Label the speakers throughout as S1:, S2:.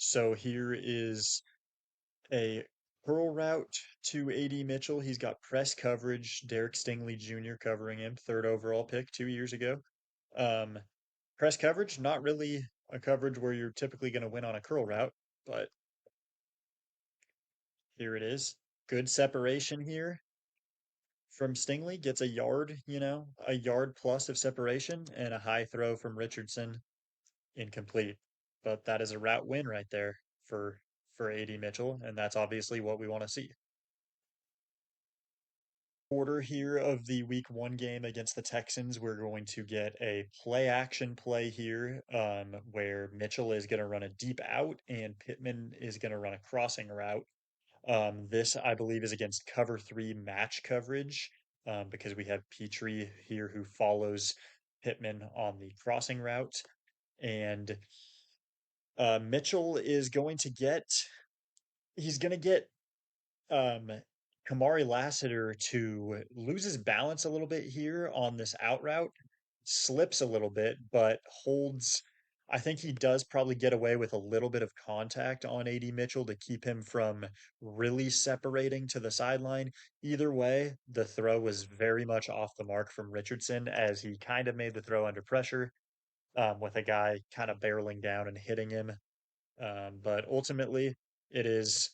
S1: So here is a curl route to AD Mitchell. He's got press coverage. Derek Stingley Jr. covering him, third overall pick 2 years ago. Um, Press coverage, not really a coverage where you're typically going to win on a curl route, but here it is. Good separation here from Stingley. Gets a yard, a yard plus of separation, and a high throw from Richardson, incomplete. But that is a route win right there for AD Mitchell, and that's obviously what we want to see. Quarter here of the week 1 game against the Texans, we're going to get a play action play here, where Mitchell is going to run a deep out and Pittman is going to run a crossing route. This, I believe, is against cover 3 match coverage, because we have Petrie here who follows Pittman on the crossing route. And Mitchell is going to he's going to get um, Kamari Lassiter to lose his balance a little bit here on this out route, slips a little bit, but holds. I think he does probably get away with a little bit of contact on AD Mitchell to keep him from really separating to the sideline. Either way, the throw was very much off the mark from Richardson as he kind of made the throw under pressure, with a guy kind of barreling down and hitting him. But ultimately, it is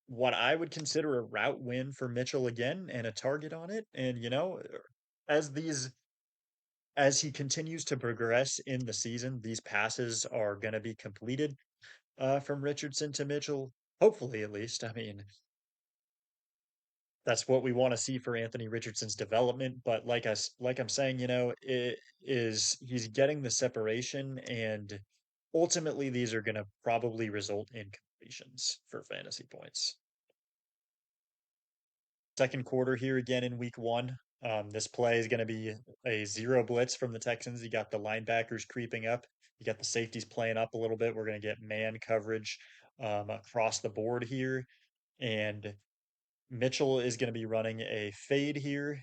S1: what I would consider a route win for Mitchell again and a target on it. And as as he continues to progress in the season, these passes are going to be completed from Richardson to Mitchell. Hopefully, at least. I mean, that's what we want to see for Anthony Richardson's development. But like I'm saying, it is he's getting the separation, and ultimately these are going to probably result in completions for fantasy points. Second quarter here again in week 1. This play is going to be a zero blitz from the Texans. You got the linebackers creeping up. You got the safeties playing up a little bit. We're going to get man coverage across the board here. And Mitchell is going to be running a fade here,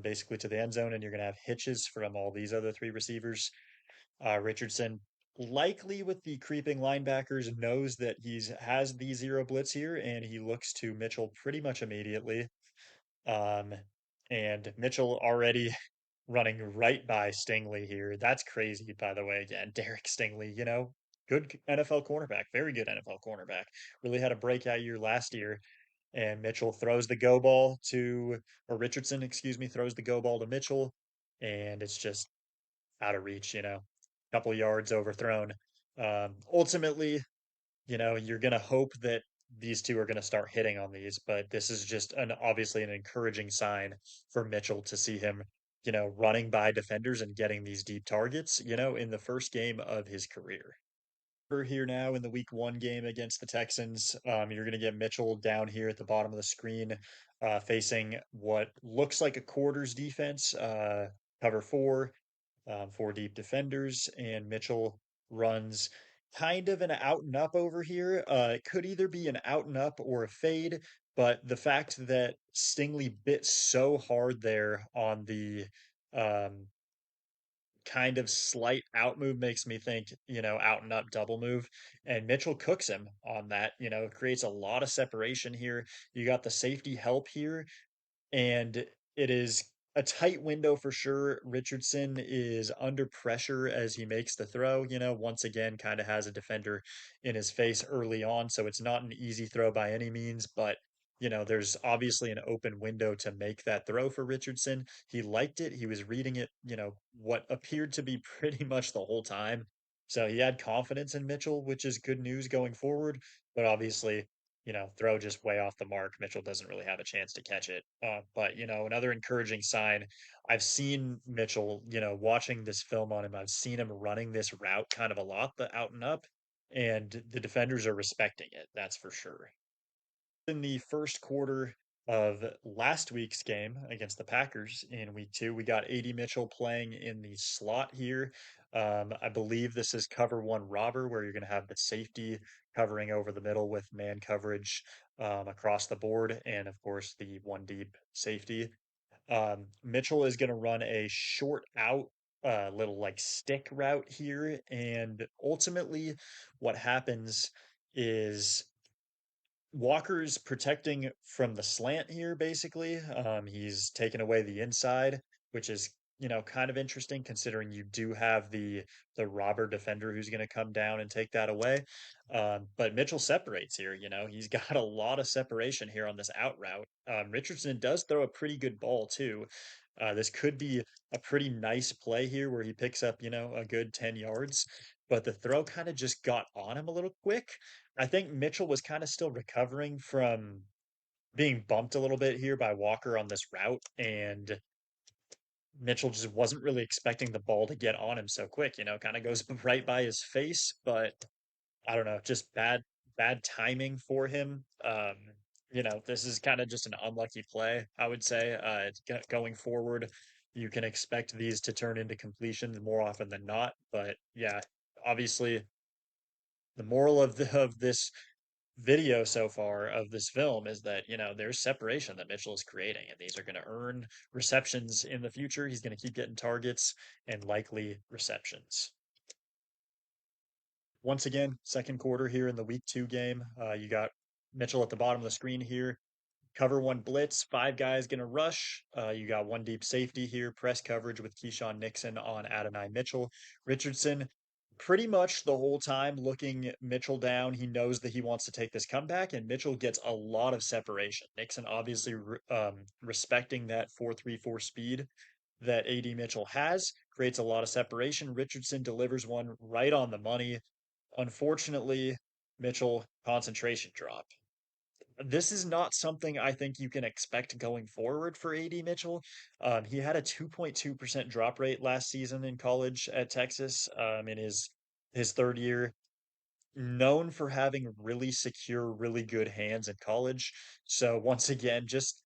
S1: basically to the end zone. And you're going to have hitches from all these other 3 receivers. Richardson, likely with the creeping linebackers, knows that he's has the zero blitz here, and he looks to Mitchell pretty much immediately. Um, and Mitchell already running right by Stingley here. That's crazy, by the way. Again, Derek Stingley, good NFL cornerback, very good NFL cornerback. Really had a breakout year last year. And Mitchell throws the go ball to, or Richardson, excuse me, throws the go ball to Mitchell, and it's just out of reach, couple yards overthrown. Ultimately, you're going to hope that these two are going to start hitting on these, but this is just obviously an encouraging sign for Mitchell to see him, running by defenders and getting these deep targets, in the first game of his career. We're here now in the week 1 game against the Texans. You're going to get Mitchell down here at the bottom of the screen, facing what looks like a quarters defense, cover 4, 4 deep defenders, and Mitchell runs kind of an out and up over here. It could either be an out and up or a fade, but the fact that Stingley bit so hard there on the um, kind of slight out move makes me think, out and up double move. And Mitchell cooks him on that, creates a lot of separation here. You got the safety help here, and it is a tight window for sure. Richardson is under pressure as he makes the throw, once again, kind of has a defender in his face early on. So it's not an easy throw by any means, but there's obviously an open window to make that throw for Richardson. He liked it. He was reading it, what appeared to be pretty much the whole time. So he had confidence in Mitchell, which is good news going forward. But obviously, throw just way off the mark. Mitchell doesn't really have a chance to catch it. But, another encouraging sign. I've seen Mitchell, watching this film on him, I've seen him running this route kind of a lot, the out and up, and the defenders are respecting it. That's for sure. In the first quarter of last week's game against the Packers in week 2, we got AD Mitchell playing in the slot here. I believe this is cover 1 robber, where you're going to have the safety covering over the middle with man coverage across the board, and of course the 1 deep safety. Mitchell is going to run a short out little like stick route here. And ultimately, what happens is Walker's protecting from the slant here, basically. He's taken away the inside, which is, kind of interesting considering you do have the robber defender who's going to come down and take that away. But Mitchell separates here, he's got a lot of separation here on this out route. Richardson does throw a pretty good ball too. This could be a pretty nice play here where he picks up, a good 10 yards, but the throw kind of just got on him a little quick. I think Mitchell was kind of still recovering from being bumped a little bit here by Walker on this route, and Mitchell just wasn't really expecting the ball to get on him so quick, kind of goes right by his face, but I don't know, just bad timing for him. This is kind of just an unlucky play, I would say. Going forward, you can expect these to turn into completions more often than not, but yeah, obviously the moral of this video so far of this film is that, there's separation that Mitchell is creating, and these are going to earn receptions in the future. He's going to keep getting targets and likely receptions. Once again, second quarter here in the week 2 game. You got Mitchell at the bottom of the screen here. Cover one blitz, five guys going to rush. You got one deep safety here, press coverage with Keyshawn Nixon on Adonai Mitchell. Richardson, pretty much the whole time looking Mitchell down. He knows that he wants to take this comeback, and Mitchell gets a lot of separation. Nixon obviously respecting that 4.34 speed that AD Mitchell has, creates a lot of separation. Richardson delivers one right on the money. Unfortunately, Mitchell concentration drop. This is not something I think you can expect going forward for AD Mitchell. He had a 2.2% drop rate last season in college at Texas, in his third year, known for having really secure, really good hands in college. So once again, just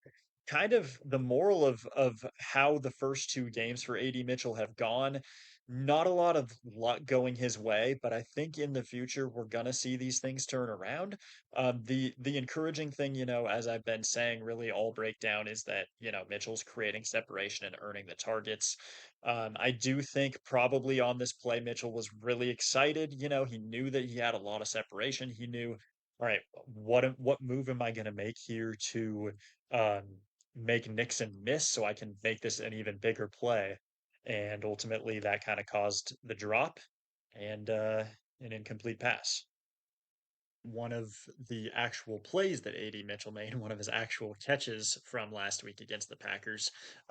S1: kind of the moral of how the first 2 games for AD Mitchell have gone. Not a lot of luck going his way, but I think in the future we're gonna see these things turn around. The encouraging thing, as I've been saying, really all breakdown is that, Mitchell's creating separation and earning the targets. I do think probably on this play, Mitchell was really excited. He knew that he had a lot of separation. He knew, all right, what move am I going to make here to um, make Nixon miss so I can make this an even bigger play? And ultimately, that kind of caused the drop and an incomplete pass. One of the actual plays that AD Mitchell made, one of his actual catches from last week against the Packers.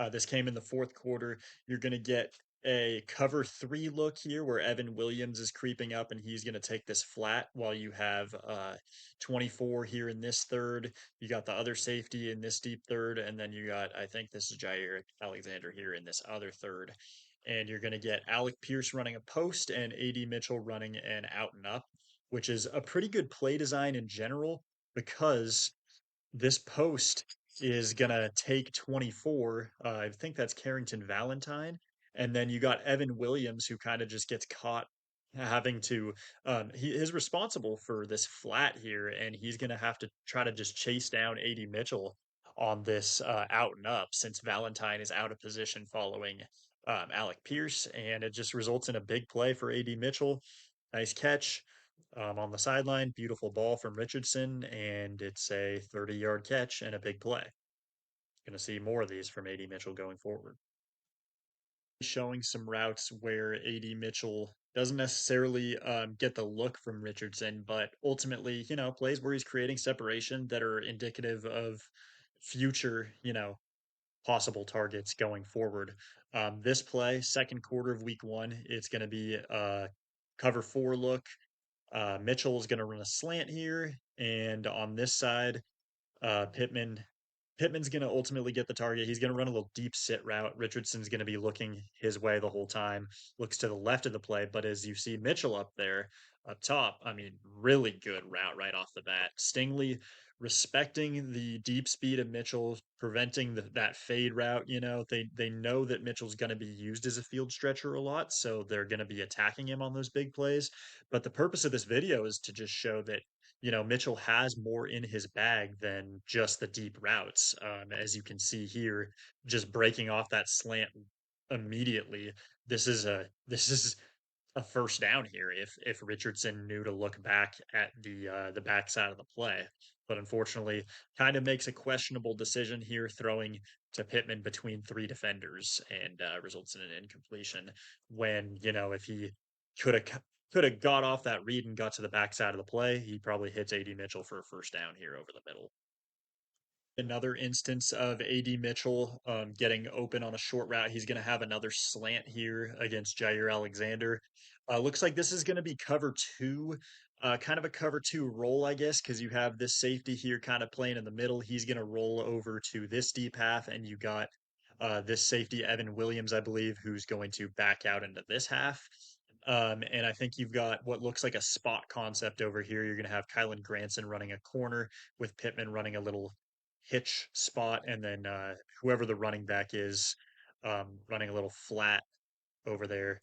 S1: This came in the fourth quarter. You're going to get a cover 3 look here where Evan Williams is creeping up and he's going to take this flat while you have 24 here in this third. You got the other safety in this deep third, and then you got, I think this is Jair Alexander here in this other third. And you're going to get Alec Pierce running a post and AD Mitchell running an out and up, which is a pretty good play design in general because this post is gonna take 24. I think that's Carrington Valentine. And then you got Evan Williams who kind of just gets caught having to he is responsible for this flat here, and he's gonna have to try to just chase down AD Mitchell on this out and up since Valentine is out of position following Alec Pierce, and it just results in a big play for AD Mitchell. Nice catch on the sideline. Beautiful ball from Richardson, and it's a 30-yard catch and a big play. Going to see more of these from AD Mitchell going forward. Showing some routes where AD Mitchell doesn't necessarily get the look from Richardson, but ultimately, plays where he's creating separation that are indicative of future, possible targets going forward. This play, second quarter of week 1, it's going to be a cover 4 look. Mitchell is going to run a slant here, and on this side, uh, Pittman Pittman's going to ultimately get the target. He's going to run a little deep sit route. Richardson's going to be looking his way the whole time, looks to the left of the play. But as you see Mitchell up there, up top, I mean, really good route right off the bat. Stingley respecting the deep speed of Mitchell, preventing that fade route. They know that Mitchell's going to be used as a field stretcher a lot, so they're going to be attacking him on those big plays. But the purpose of this video is to just show that Mitchell has more in his bag than just the deep routes. As you can see here, just breaking off that slant immediately this is a first down here if Richardson knew to look back at the backside of the play. But unfortunately, kind of makes a questionable decision here, throwing to Pittman between three defenders and results in an incompletion. When if he could have could have got off that read and got to the backside of the play, he probably hits AD Mitchell for a first down here over the middle. Another instance of AD Mitchell getting open on a short route. He's going to have another slant here against Jair Alexander. Looks like this is going to be cover two, kind of a cover two roll, I guess, because you have this safety here kind of playing in the middle. He's going to roll over to this deep half, and you got this safety, Evan Williams, I believe, who's going to back out into this half. And I think you've got what looks like a spot concept over here. You're going to have Kylan Granson running a corner with Pittman running a little hitch spot, and then whoever the running back is running a little flat over there.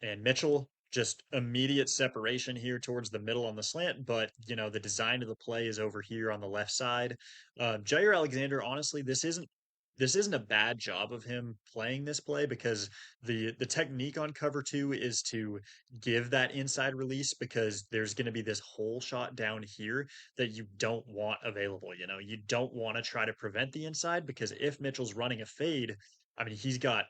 S1: And Mitchell, just immediate separation here towards the middle on the slant, but the design of the play is over here on the left side. Jair Alexander, honestly, this isn't a bad job of him playing this play because the technique on cover two is to give that inside release because there's going to be this hole shot down here that you don't want available. You don't want to try to prevent the inside because if Mitchell's running a fade, I mean, he's got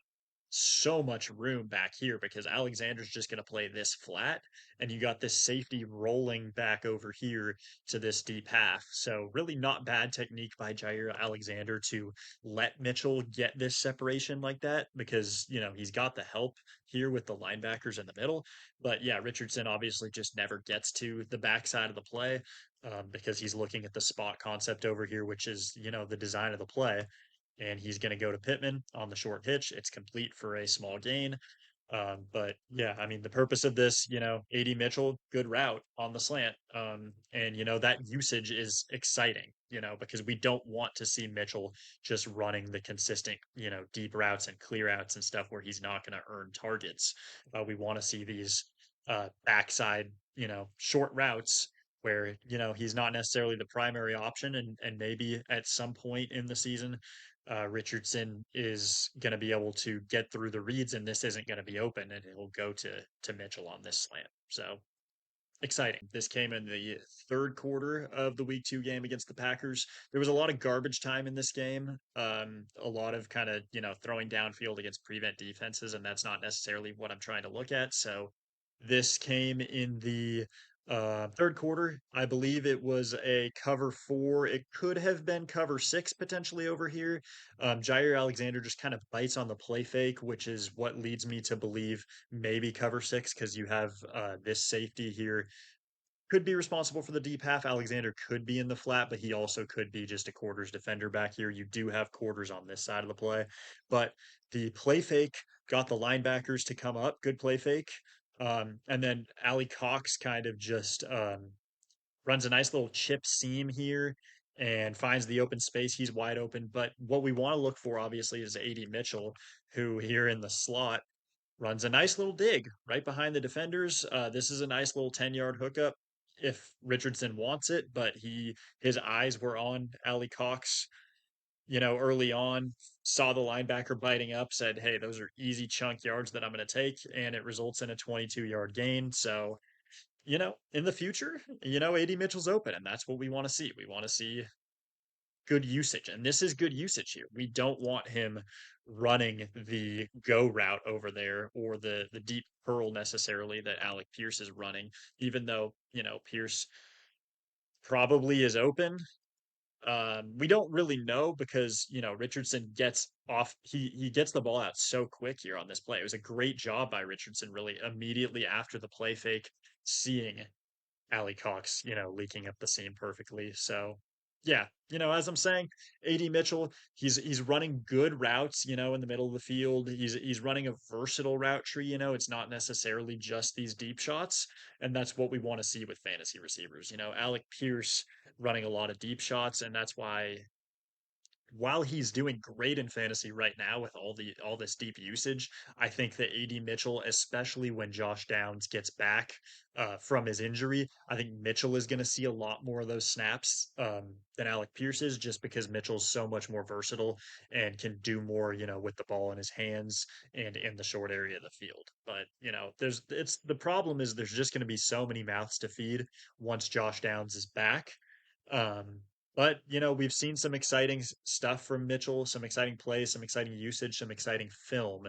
S1: so much room back here because Alexander's just going to play this flat, and you got this safety rolling back over here to this deep half. So, really, not bad technique by Jair Alexander to let Mitchell get this separation like that because, he's got the help here with the linebackers in the middle. But yeah, Richardson obviously just never gets to the backside of the play because he's looking at the spot concept over here, which is, the design of the play, and he's going to go to Pittman on the short hitch. It's complete for a small gain. But yeah, I mean, the purpose of this, AD Mitchell, good route on the slant. And, that usage is exciting, because we don't want to see Mitchell just running the consistent, deep routes and clear outs and stuff where he's not going to earn targets. We want to see these backside, short routes where, he's not necessarily the primary option. And maybe at some point in the season, Richardson is going to be able to get through the reads, and this isn't going to be open, and it'll go to Mitchell on this slant. So exciting. This came in the third quarter of the week two game against the Packers. There was a lot of garbage time in this game. A lot of kind of, throwing downfield against prevent defenses, and that's not necessarily what I'm trying to look at. So this came in the third quarter. I believe it was a cover four. It could have been cover six potentially over here. Jair Alexander just kind of bites on the play fake, which is what leads me to believe maybe cover six because you have this safety here could be responsible for the deep half. Alexander could be in the flat, but he also could be just a quarters defender back here. You do have quarters on this side of the play, but the play fake got the linebackers to come up. Good play fake. And then Ali Cox kind of just runs a nice little chip seam here and finds the open space. He's wide open. But what we want to look for, obviously, is AD Mitchell, who here in the slot runs a nice little dig right behind the defenders. This is a nice little 10-yard hookup if Richardson wants it, but his eyes were on Ali Cox, early on, saw the linebacker biting up, said, "Hey, those are easy chunk yards that I'm going to take," and it results in a 22-yard gain. So, in the future, AD Mitchell's open, and that's what we want to see. We want to see good usage. And this is good usage here. We don't want him running the go route over there or the deep curl necessarily that Alec Pierce is running, even though, Pierce probably is open. We don't really know because, Richardson gets off, he gets the ball out so quick here on this play. It was a great job by Richardson, really, immediately after the play fake, seeing Ali Cox, leaking up the seam perfectly. So yeah, as I'm saying, AD Mitchell, he's running good routes, in the middle of the field. He's running a versatile route tree, it's not necessarily just these deep shots. And that's what we want to see with fantasy receivers. Alec Pierce running a lot of deep shots, and that's why while he's doing great in fantasy right now with all this deep usage, I think that AD Mitchell, especially when Josh Downs gets back from his injury, I think Mitchell is going to see a lot more of those snaps than Alec Pierce is, just because Mitchell's so much more versatile and can do more, with the ball in his hands and in the short area of the field. But it's the problem is there's just going to be so many mouths to feed once Josh Downs is back. Um, but we've seen some exciting stuff from Mitchell, some exciting plays, some exciting usage, some exciting film,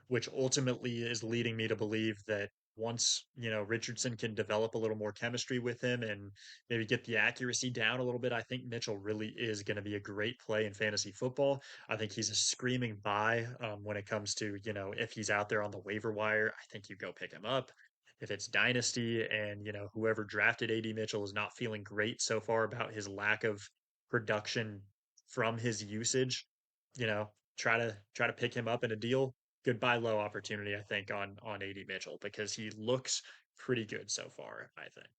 S1: which ultimately is leading me to believe that once, Richardson can develop a little more chemistry with him and maybe get the accuracy down a little bit, I think Mitchell really is going to be a great play in fantasy football. I think he's a screaming buy when it comes to, if he's out there on the waiver wire, I think you go pick him up. If it's dynasty and whoever drafted AD Mitchell is not feeling great so far about his lack of production from his usage, you know, try to pick him up in a deal. Good buy low opportunity, I think, on AD Mitchell because he looks pretty good so far, I think.